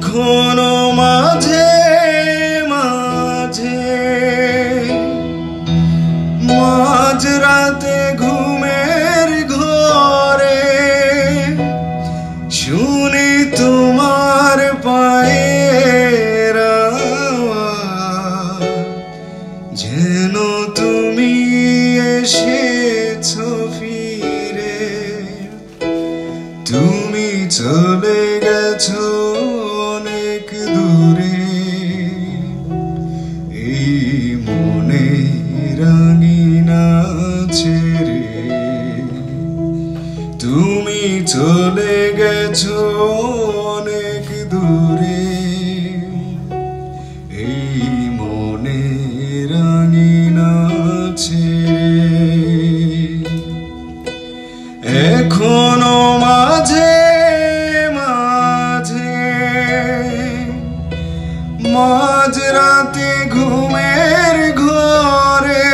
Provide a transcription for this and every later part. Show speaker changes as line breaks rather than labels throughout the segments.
এখনো মাঝে মাঝে মাঝরাতে ঘুমের ঘরে শুনি তোমার পায়ের আওয়াজ, যেন তুমি এসেছো ফিরে। তুমি চলে গেছো অনেক দূরে, এই মনে রাঙিনা ছেড়ে। তুমি চলে গেছো অনেক দূরে, এই মনে রাঙিনা ছেড়ে। এখনো মাঝে মাঝে মাঝরাতে ঘুমের ঘরে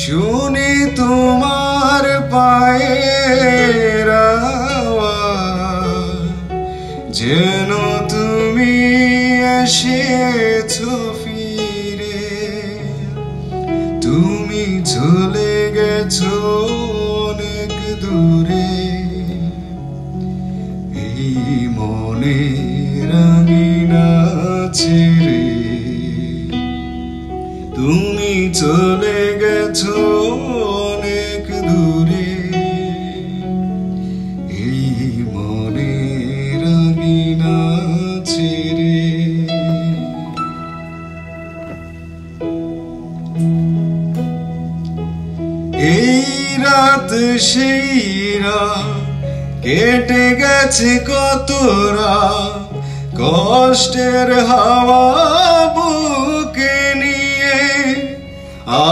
শুনি তোমার পায়ের আওয়াজ, যেন তুমি এসেছো ফিরে। তুমি চলে গেছো অনেক দূরে, এই মনে রাঙিনা ছেড়ে। তুমি চলে গেছো অনেক দূরে, এই মনে রাঙিনা ছেড়ে। এই রাত সেই রাত কেটে গেছে কত রাত, কষ্টের হাওয়া বুকে নিয়ে।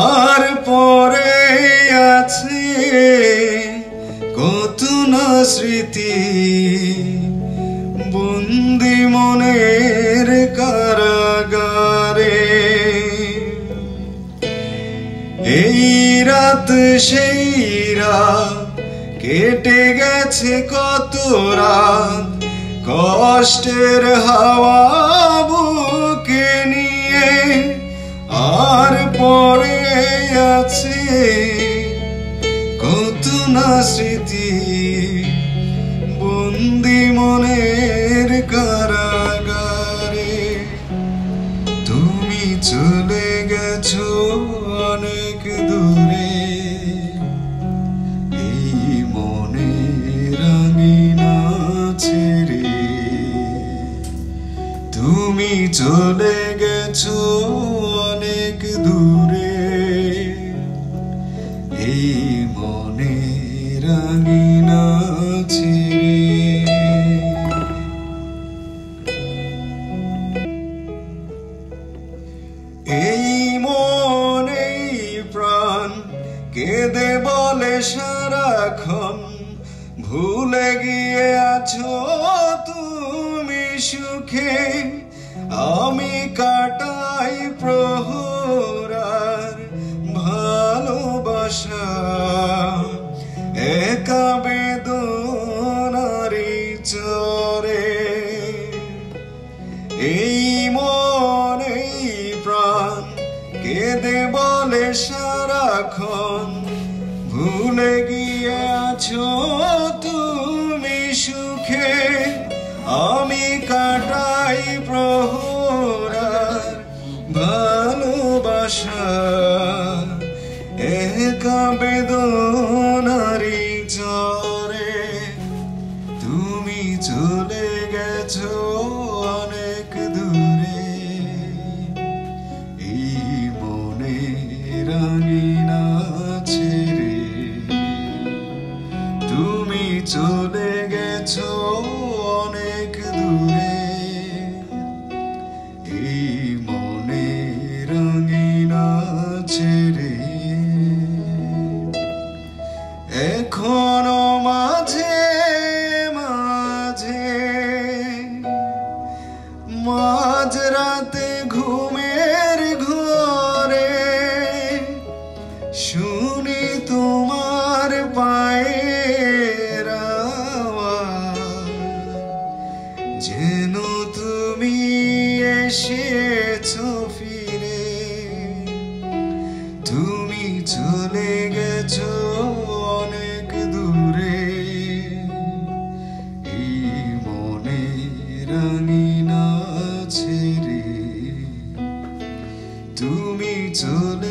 আর পরে আছে কত না স্মৃতি, বন্দি মনের কারাগারে। এই রাত সেই রাত কেটে গেছে কত রাত, কষ্টের হাওয়া বুকে নিয়ে। আর পরে আছে কত না স্মৃতি, বন্দি মনের কারাগারে। তুমি চলে গেছো অনেক দূরে, এই মনে রাঙিনা ছেড়ে। তুমি চলে গেছো অনেক দূরে, এই মনে রাঙিনা ছেড়ে। এই মন এই প্রাণ কেঁদে বলে সারাক্ষণ, ভুলে গিয়ে আছো তুমি সুখে। আমি কাটাই প্রহর আর ভালোবাসা, একা বেদনারি চরে। এই মন এই প্রাণ কেঁদে বলে সারাক্ষণ, ভুলে গিয়ে আছো তুমি সুখে। আমি কাটাই প্রহর আর ভালোবাসা, একা বেদনারি চরে। তুমি চলে গেছো অনেক দূরে, এই মনে রাঙিনা ছেড়ে। তুমি চলে গেছো অনেক দূরে, এই মনে রাঙিনা ছেড়ে। এখনো মাঝে মাঝে মাঝরাতে ঘুমের ঘরে শুনি তোমার পায়ের আওয়াজ, যেন এসেছো ফিরে, তুমি চলে গেছো অনেক দূরে। এই মনে রাঙিনা ছেড়ে তুমি চলে